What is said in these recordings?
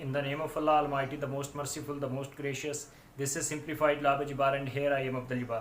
In the name of Allah Almighty, the most merciful, the most gracious. This is simplified Laba Jabbar and here I am Abdul Jabbar.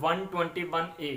121A,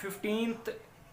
15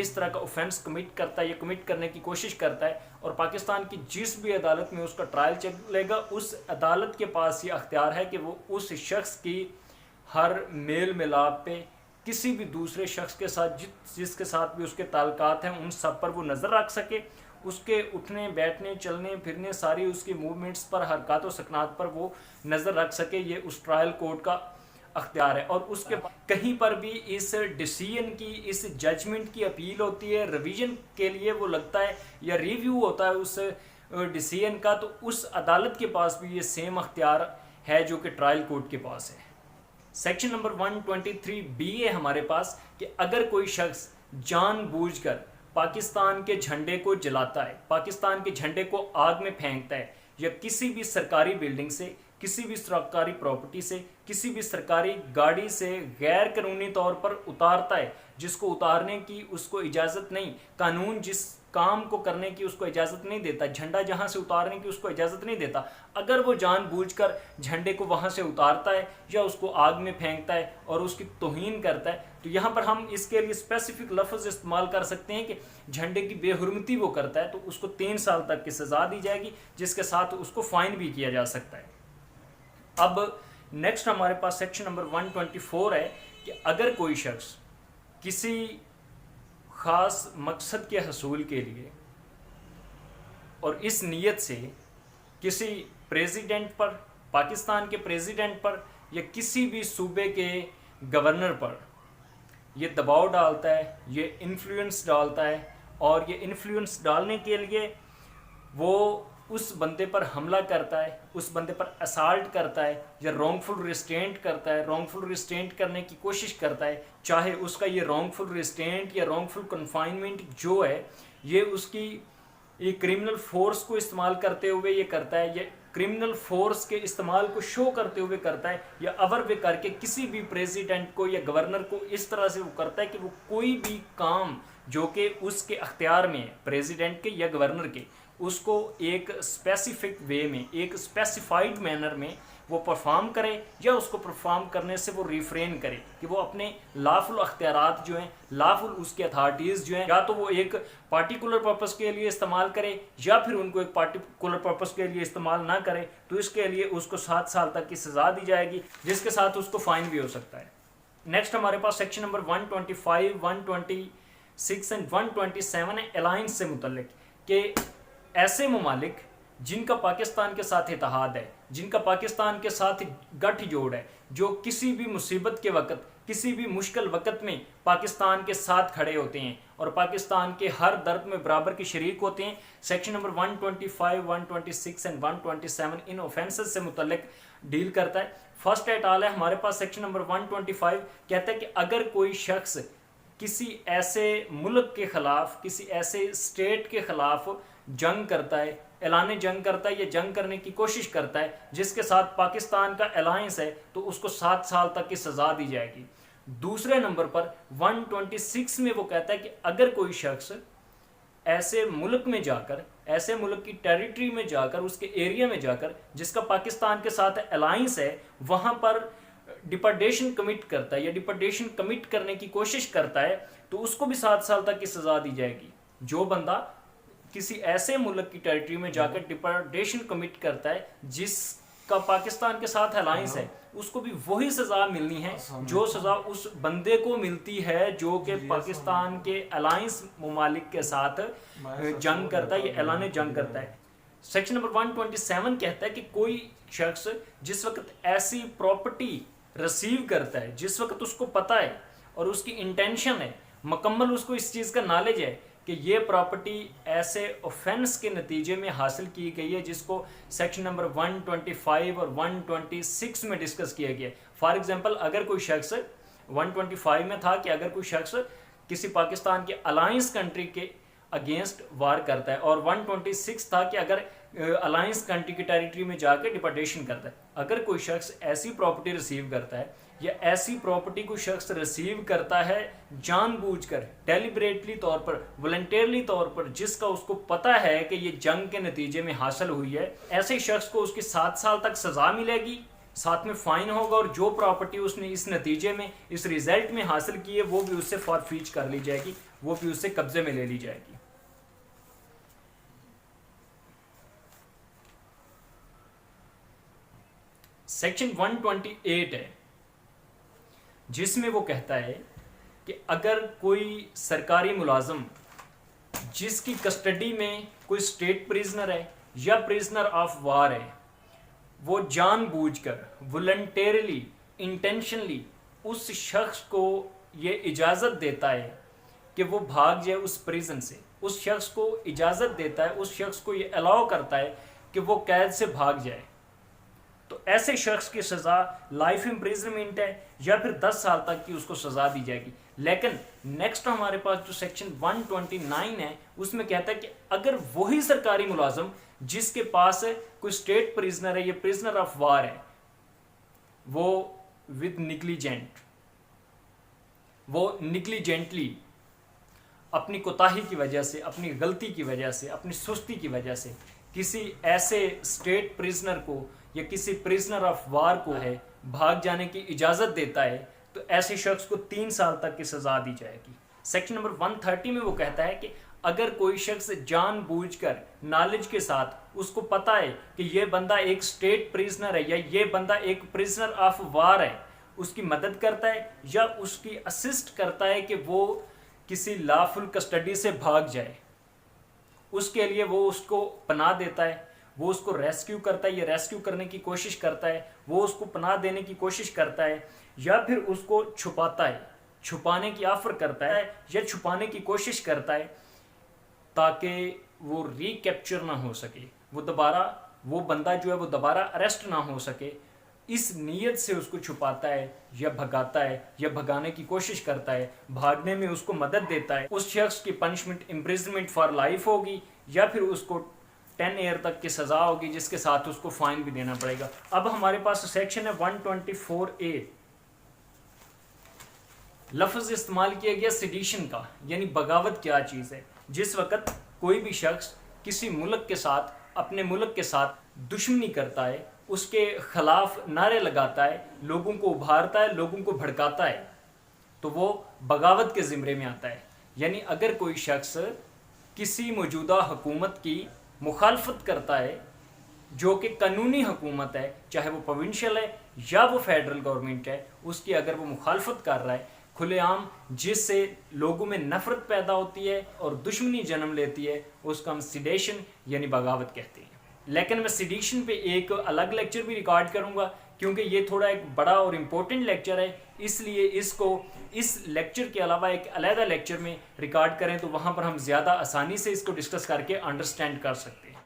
اس طرح کا offence commit کرتا ہے یا commit کرنے کی کوشش کرتا ہے اور پاکستان کی جس بھی عدالت میں اس کا ٹرائل چلے گا اس عدالت کے پاس یہ اختیار ہے کہ وہ اس شخص کی ہر میل ملاپ پہ کسی بھی دوسرے شخص کے ساتھ جس کے ساتھ بھی اس کے تعلقات ہیں ان سب پر وہ نظر رکھ سکے، اس کے اٹھنے بیٹھنے چلنے پھرنے ساری اس کی موومنٹس پر حرکات و سکنات پر وہ نظر رکھ سکے۔ یہ اس ٹرائل کورٹ کا اختیار ہے اور اس کے کہیں پر بھی اس ڈیسیژن کی اس ججمنٹ کی اپیل ہوتی ہے، ریویژن کے لیے وہ لگتا ہے یا ریویو ہوتا ہے اس ڈیسیژن کا، تو اس عدالت کے پاس بھی یہ سیم اختیار ہے جو کہ ٹرائل کورٹ کے پاس ہے۔ سیکشن نمبر 123 ہے ہمارے پاس کہ اگر کوئی شخص جان بوجھ کر پاکستان کے جھنڈے کو جلاتا ہے، پاکستان کے جھنڈے کو آگ میں پھینکتا ہے یا کسی بھی سرکاری بلڈنگ سے، کسی بھی سرکاری پراپرٹی سے، کسی بھی سرکاری گاڑی سے غیر قانونی طور پر اتارتا ہے جس کو اتارنے کی اس کو اجازت نہیں، قانون جس کام کو کرنے کی اس کو اجازت نہیں دیتا، جھنڈا جہاں سے اتارنے کی اس کو اجازت نہیں دیتا، اگر وہ جان بوجھ کر جھنڈے کو وہاں سے اتارتا ہے یا اس کو آگ میں پھینکتا ہے اور اس کی توہین کرتا ہے، تو یہاں پر ہم اس کے لیے اسپیسیفک لفظ استعمال کر سکتے ہیں کہ جھنڈے کی بے حرمتی وہ کرتا ہے تو اس کو 3 سال تک کی سزا دی جائے گی، جس کے ساتھ اس کو فائن بھی کیا جا سکتا ہے۔ اب نیکسٹ ہمارے پاس سیکشن نمبر 124 ہے کہ اگر کوئی شخص کسی خاص مقصد کے حصول کے لیے اور اس نیت سے کسی پریزیڈنٹ پر، پاکستان کے پریزیڈنٹ پر یا کسی بھی صوبے کے گورنر پر یہ دباؤ ڈالتا ہے، یہ انفلوئنس ڈالتا ہے، اور یہ انفلوئنس ڈالنے کے لیے وہ اس بندے پر حملہ کرتا ہے، اس بندے پر اسالٹ کرتا ہے یا رانگ فل ریسٹینٹ کرتا ہے، رانگ فل ریسٹینٹ کرنے کی کوشش کرتا ہے، چاہے اس کا یہ رانگ فل ریسٹینٹ یا رانگ فل کنفائنمنٹ جو ہے یہ اس کی یہ کرمنل فورس کو استعمال کرتے ہوئے یہ کرتا ہے، یہ کرمنل فورس کے استعمال کو شو کرتے ہوئے کرتا ہے، یا اوور وے کر کے کسی بھی پریزیڈنٹ کو یا گورنر کو اس طرح سے وہ کرتا ہے کہ وہ کوئی بھی کام جو کہ اس کے اختیار میں ہے، پریزیڈنٹ کے یا گورنر کے، اس کو ایک اسپیسیفک وے میں، ایک اسپیسیفائڈ مینر میں وہ پرفارم کرے یا اس کو پرفارم کرنے سے وہ ریفرین کرے، کہ وہ اپنے لافل اختیارات جو ہیں، لافل اس کے اتھارٹیز جو ہیں، یا تو وہ ایک پارٹیکولر پرپس کے لیے استعمال کرے یا پھر ان کو ایک پارٹیکولر پرپس کے لیے استعمال نہ کرے، تو اس کے لیے اس کو 7 سال تک کی سزا دی جائے گی، جس کے ساتھ اس کو فائن بھی ہو سکتا ہے۔ نیکسٹ ہمارے پاس سیکشن نمبر 125، 126 اینڈ 127 ہے الائنس سے متعلق، کہ ایسے ممالک جن کا پاکستان کے ساتھ اتحاد ہے، جن کا پاکستان کے ساتھ گٹھ جوڑ ہے، جو کسی بھی مصیبت کے وقت، کسی بھی مشکل وقت میں پاکستان کے ساتھ کھڑے ہوتے ہیں اور پاکستان کے ہر درد میں برابر کے شریک ہوتے ہیں، section number 125، 126 and 127 in offences سے متعلق ڈیل کرتا ہے۔ فرسٹ ایٹ آل ہے ہمارے پاس سیکشن نمبر 125، کہتا ہے کہ اگر کوئی شخص کسی ایسے ملک کے خلاف، کسی ایسے اسٹیٹ کے خلاف جنگ کرتا ہے، اعلان جنگ کرتا ہے یا جنگ کرنے کی کوشش کرتا ہے جس کے ساتھ پاکستان کا الائنس ہے، تو اس کو 7 سال تک کی سزا دی جائے گی۔ دوسرے نمبر پر 126 میں وہ کہتا ہے کہ اگر کوئی شخص ایسے ملک میں جا کر، ایسے ملک کی ٹیریٹری میں جا کر، اس کے ایریا میں جا کر جس کا پاکستان کے ساتھ الائنس ہے، وہاں پر ڈپارٹیشن کمٹ کرتا ہے یا ڈپارٹیشن کمٹ کرنے کی کوشش کرتا ہے، تو اس کو بھی 7 سال تک کی سزا دی جائے گی۔ جو بندہ کسی ایسے ملک کی ٹیریٹری میں جا کر ڈپارٹیشن کمٹ کرتا ہے جس کا پاکستان کے ساتھ الائنس ہے، اس کو بھی وہی سزا ملنی ہے جو سزا اس بندے کو ملتی ہے جو کہ پاکستان کے الائنس ممالک کے ساتھ جنگ کرتا ہے یا اعلان جنگ کرتا ہے۔ سیکشن نمبر 127 کہتا ہے کہ کوئی شخص جس وقت ایسی پراپرٹی ریسیو کرتا ہے، جس وقت اس کو پتہ ہے اور اس کی انٹینشن ہے، مکمل اس کو اس چیز کا نالج ہے کہ یہ پراپرٹی ایسے اوفینس کے نتیجے میں حاصل کی گئی ہے جس کو سیکشن نمبر 125 اور 126 میں ڈسکس کیا گیا ہے۔ فار ایگزامپل اگر کوئی شخص 125 میں تھا کہ اگر کوئی شخص کسی پاکستان کے الائنس کنٹری کے اگینسٹ وار کرتا ہے، اور 126 تھا کہ اگر الائنس کنٹری کی ٹیریٹری میں جا کے ڈپارٹیشن کرتا ہے، اگر کوئی شخص ایسی پراپرٹی ریسیو کرتا ہے یا ایسی پراپرٹی کو شخص ریسیو کرتا ہے جان بوجھ کر، ڈیلیبریٹلی طور پر، والنٹیرلی طور پر، جس کا اس کو پتہ ہے کہ یہ جنگ کے نتیجے میں حاصل ہوئی ہے، ایسے شخص کو اس کی 7 سال تک سزا ملے گی، ساتھ میں فائن ہوگا، اور جو پراپرٹی اس نے اس نتیجے میں، اس ریزلٹ میں حاصل کی ہے وہ بھی اس سے فارفیچ کر لی جائے گی، وہ بھی اس سے قبضے میں لے لی جائے گی۔ سیکشن 128 ہے جس میں وہ کہتا ہے کہ اگر کوئی سرکاری ملازم جس کی کسٹڈی میں کوئی اسٹیٹ پریزنر ہے یا پریزنر آف وار ہے، وہ جان بوجھ کر والنٹیرلی انٹینشنلی اس شخص کو یہ اجازت دیتا ہے کہ وہ بھاگ جائے اس پریزن سے، اس شخص کو اجازت دیتا ہے، اس شخص کو یہ الاؤ کرتا ہے کہ وہ قید سے بھاگ جائے، تو ایسے شخص کی سزا لائف امپریزنمنٹ ہے یا پھر 10 سال تک کی اس کو سزا دی جائے گی۔ لیکن نیکسٹ ہمارے پاس جو سیکشن 129 ہے اس میں کہتا ہے کہ اگر وہی سرکاری ملازم جس کے پاس کوئی اسٹیٹ پریزنر ہے یا پریزنر آف وار ہے، وہ ود نیگلیجنٹ، وہ نیگلیجنٹلی اپنی کوتاہی کی وجہ سے، اپنی غلطی کی وجہ سے، اپنی سستی کی وجہ سے کسی ایسے اسٹیٹ پریزنر کو یا کسی پریزنر آف وار کو ہے بھاگ جانے کی اجازت دیتا ہے، تو ایسے شخص کو 3 سال تک کی سزا دی جائے گی۔ سیکشن نمبر 130 میں وہ کہتا ہے کہ اگر کوئی شخص جان بوجھ کر نالج کے ساتھ اس کو پتہ ہے کہ یہ بندہ ایک اسٹیٹ پریزنر ہے یا یہ بندہ ایک پریزنر آف وار ہے، اس کی مدد کرتا ہے یا اس کی اسسٹ کرتا ہے کہ وہ کسی لافل کسٹڈی سے بھاگ جائے، اس کے لیے وہ اس کو پناہ دیتا ہے، وہ اس کو ریسکیو کرتا ہے یا ریسکیو کرنے کی کوشش کرتا ہے، وہ اس کو پناہ دینے کی کوشش کرتا ہے یا پھر اس کو چھپاتا ہے، چھپانے کی آفر کرتا ہے یا چھپانے کی کوشش کرتا ہے تاکہ وہ ریکیپچر نہ ہو سکے، وہ بندہ جو ہے وہ دوبارہ اریسٹ نہ ہو سکے، اس نیت سے اس کو چھپاتا ہے یا بھگاتا ہے یا بھگانے کی کوشش کرتا ہے، بھاگنے میں اس کو مدد دیتا ہے، اس شخص کی پنشمنٹ امپریزنمنٹ فار لائف ہوگی یا پھر اس کو 10 ایئر تک کی سزا ہوگی، جس کے ساتھ اس کو فائن بھی دینا پڑے گا۔ اب ہمارے پاس سیکشن ہے 124A، لفظ استعمال کیا گیا سیڈیشن کا، یعنی بغاوت کیا چیز ہے۔ جس وقت کوئی بھی شخص کسی ملک کے ساتھ، اپنے ملک کے ساتھ دشمنی کرتا ہے، اس کے خلاف نعرے لگاتا ہے، لوگوں کو ابھارتا ہے، لوگوں کو بھڑکاتا ہے، تو وہ بغاوت کے زمرے میں آتا ہے۔ یعنی اگر کوئی شخص کسی موجودہ حکومت کی مخالفت کرتا ہے جو کہ قانونی حکومت ہے، چاہے وہ پروونشل ہے یا وہ فیڈرل گورنمنٹ ہے، اس کی اگر وہ مخالفت کر رہا ہے کھلے عام، جس سے لوگوں میں نفرت پیدا ہوتی ہے اور دشمنی جنم لیتی ہے، اس کا ہم سیڈیشن یعنی بغاوت کہتے ہیں۔ لیکن میں سیڈیشن پہ ایک الگ لیکچر بھی ریکارڈ کروں گا کیونکہ یہ تھوڑا ایک بڑا اور امپورٹنٹ لیکچر ہے، اس لیے اس کو اس لیکچر کے علاوہ ایک علیحدہ لیکچر میں ریکارڈ کریں تو وہاں پر ہم زیادہ آسانی سے اس کو ڈسکس کر کے انڈرسٹینڈ کر سکتے ہیں۔